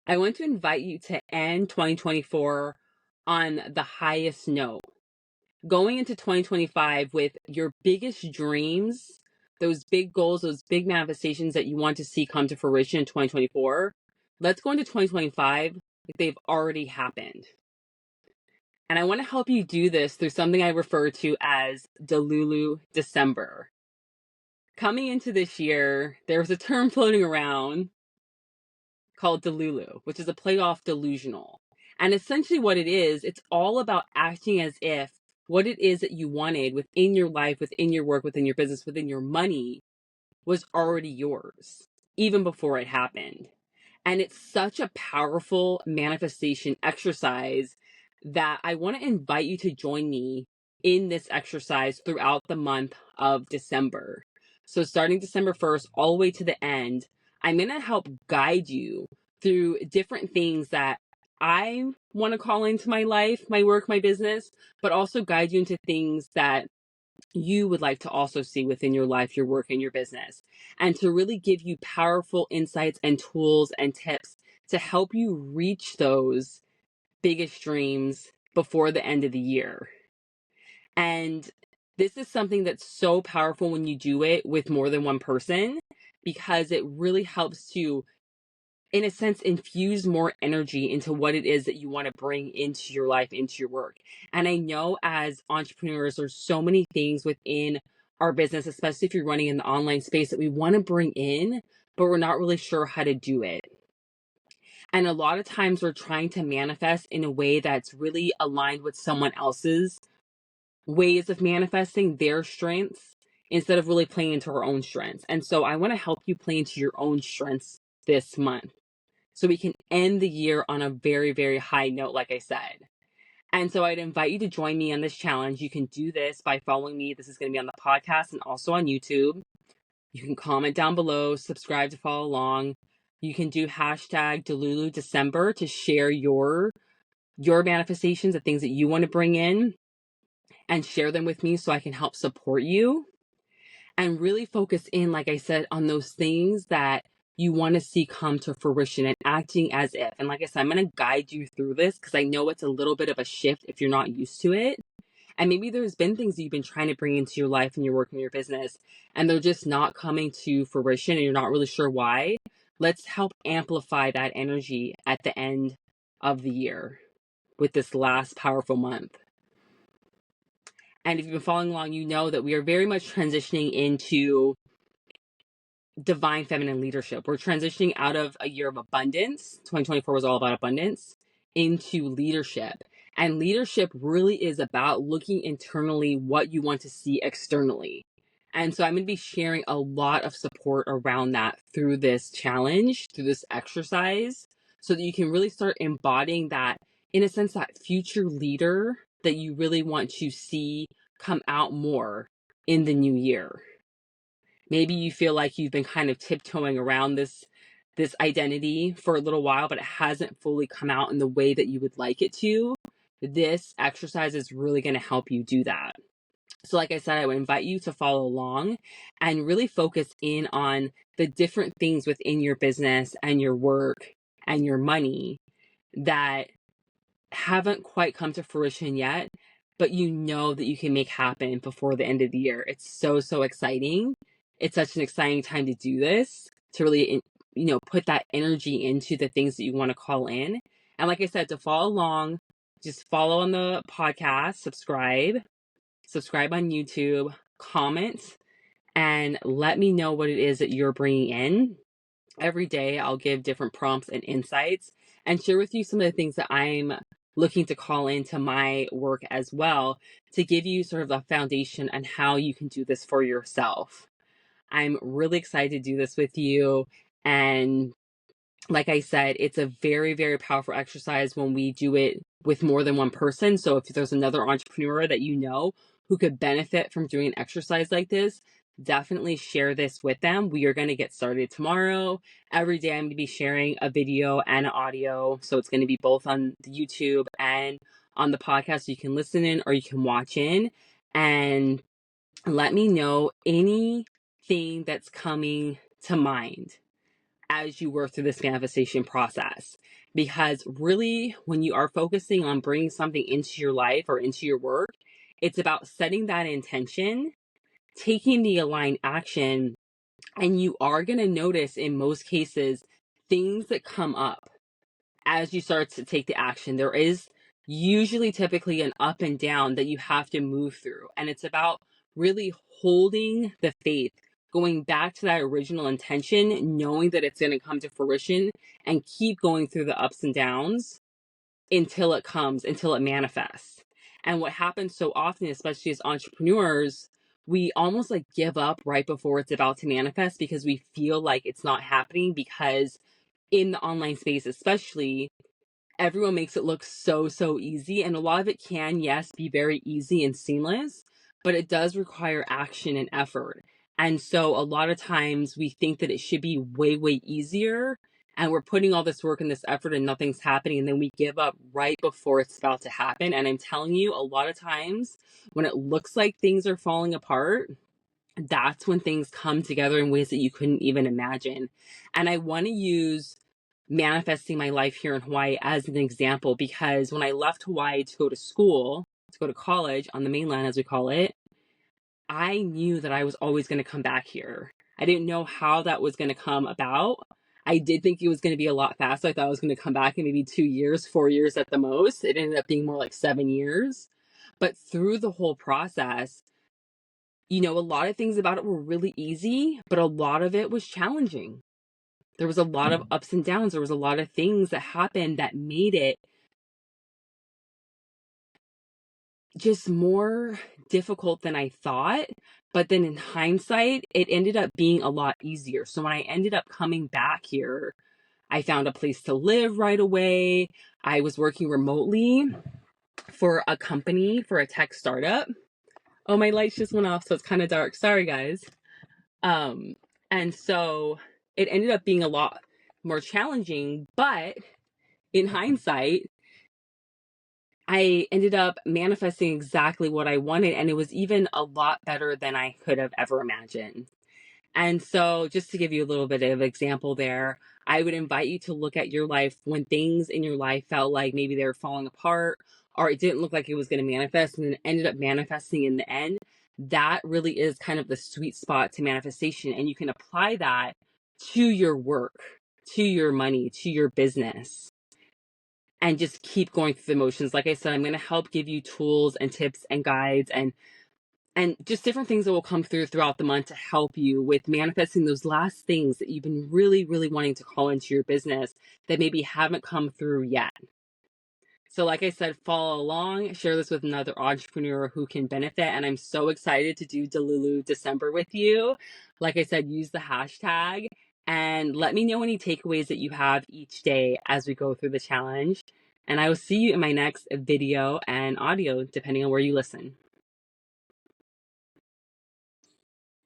I want to invite you to end 2024 on the highest note. Going into 2025 with your biggest dreams, those big goals, those big manifestations that you want to see come to fruition in 2024. Let's go into 2025 like they've already happened. And I want to help you do this through something I refer to as DELULU December. Coming into this year, there was a term floating around called DELULU, which is a play off delusional. And essentially what it is, it's all about acting as if what it is that you wanted within your life, within your work, within your business, within your money was already yours, even before it happened. And it's such a powerful manifestation exercise that I want to invite you to join me in this exercise throughout the month of December. So starting December 1st all the way to the end, I'm going to help guide you through different things that I want to call into my life, my work, my business, but also guide you into things that you would like to also see within your life, your work, and your business, and to really give you powerful insights and tools and tips to help you reach those biggest dreams before the end of the year. And this is something that's so powerful when you do it with more than one person, because it really helps to, in a sense, infuse more energy into what it is that you want to bring into your life, into your work. And I know as entrepreneurs, there's so many things within our business, especially if you're running in the online space, that we want to bring in, but we're not really sure how to do it. And a lot of times we're trying to manifest in a way that's really aligned with someone else's ways of manifesting their strengths instead of really playing into our own strengths. And so I want to help you play into your own strengths this month, so we can end the year on a very, very high note, like I said. And so I'd invite you to join me on this challenge. You can do this by following me. This is going to be on the podcast and also on YouTube. You can comment down below, subscribe to follow along. You can do hashtag DELULU December to share your manifestations, the things that you want to bring in, and share them with me so I can help support you. And really focus in, like I said, on those things that you want to see come to fruition and acting as if. And like I said, I'm going to guide you through this because I know it's a little bit of a shift if you're not used to it. And maybe there's been things that you've been trying to bring into your life and your work and your business, and they're just not coming to fruition and you're not really sure why. Let's help amplify that energy at the end of the year with this last powerful month. And if you've been following along, you know that we are very much transitioning into divine feminine leadership. We're transitioning out of a year of abundance. 2024 was all about abundance, into leadership. And leadership really is about looking internally what you want to see externally. And so I'm going to be sharing a lot of support around that through this challenge, through this exercise, so that you can really start embodying that, in a sense, that future leader that you really want to see come out more in the new year. Maybe you feel like you've been kind of tiptoeing around this identity for a little while, but it hasn't fully come out in the way that you would like it to. This exercise is really going to help you do that. So like I said, I would invite you to follow along and really focus in on the different things within your business and your work and your money that haven't quite come to fruition yet, but you know that you can make happen before the end of the year. It's so, so exciting. It's such an exciting time to do this, to really, put that energy into the things that you want to call in. And like I said, to follow along, just follow on the podcast, subscribe on YouTube, comment, and let me know what it is that you're bringing in. Every day, I'll give different prompts and insights and share with you some of the things that I'm looking to call into my work as well, to give you sort of the foundation on how you can do this for yourself. I'm really excited to do this with you. And like I said, it's a very, very powerful exercise when we do it with more than one person. So if there's another entrepreneur that you know who could benefit from doing an exercise like this, definitely share this with them. We are going to get started tomorrow. Every day I'm going to be sharing a video and an audio. So it's going to be both on the YouTube and on the podcast. So you can listen in or you can watch in, and let me know anything that's coming to mind as you work through this manifestation process. because really, when you are focusing on bringing something into your life or into your work, it's about setting that intention, taking the aligned action, and you are going to notice in most cases things that come up as you start to take the action. There is usually typically an up and down that you have to move through. And it's about really holding the faith, going back to that original intention, knowing that it's going to come to fruition, and keep going through the ups and downs until it comes, until it manifests. And what happens so often, especially as entrepreneurs, we almost like give up right before it's about to manifest because we feel like it's not happening, because in the online space, especially, everyone makes it look so easy. And a lot of it can, yes, be very easy and seamless, but it does require action and effort. And so a lot of times we think that it should be way easier. And we're putting all this work and this effort and nothing's happening. And then we give up right before it's about to happen. And I'm telling you, a lot of times when it looks like things are falling apart, that's when things come together in ways that you couldn't even imagine. And I want to use manifesting my life here in Hawaii as an example, because when I left Hawaii to go to school, to go to college on the mainland, as we call it, I knew that I was always going to come back here. I didn't know how that was going to come about. I did think it was going to be a lot faster. I thought I was going to come back in maybe 2 years, 4 years at the most. It ended up being more like 7 years. But through the whole process, a lot of things about it were really easy, but a lot of it was challenging. There was a lot of ups and downs. There was a lot of things that happened that made it just more difficult than I thought. But then in hindsight, it ended up being a lot easier. So when I ended up coming back here, I found a place to live right away. I was working remotely for a company, for a tech startup. Oh, my lights just went off, so it's kind of dark. Sorry, guys. Um, and so it ended up being a lot more challenging, but in hindsight, I ended up manifesting exactly what I wanted, and it was even a lot better than I could have ever imagined. And so, just to give you a little bit of example there, I would invite you to look at your life when things in your life felt like maybe they were falling apart, or it didn't look like it was going to manifest and then ended up manifesting in the end. That really is kind of the sweet spot to manifestation. And you can apply that to your work, to your money, to your business, and just keep going through the motions. Like I said, I'm going to help give you tools and tips and guides and just different things that will come through throughout the month to help you with manifesting those last things that you've been really wanting to call into your business that maybe haven't come through yet. So like I said, follow along, share this with another entrepreneur who can benefit. And I'm so excited to do DELULU December with you. Like I said, use the hashtag and let me know any takeaways that you have each day as we go through the challenge. And I will see you in my next video and audio, depending on where you listen.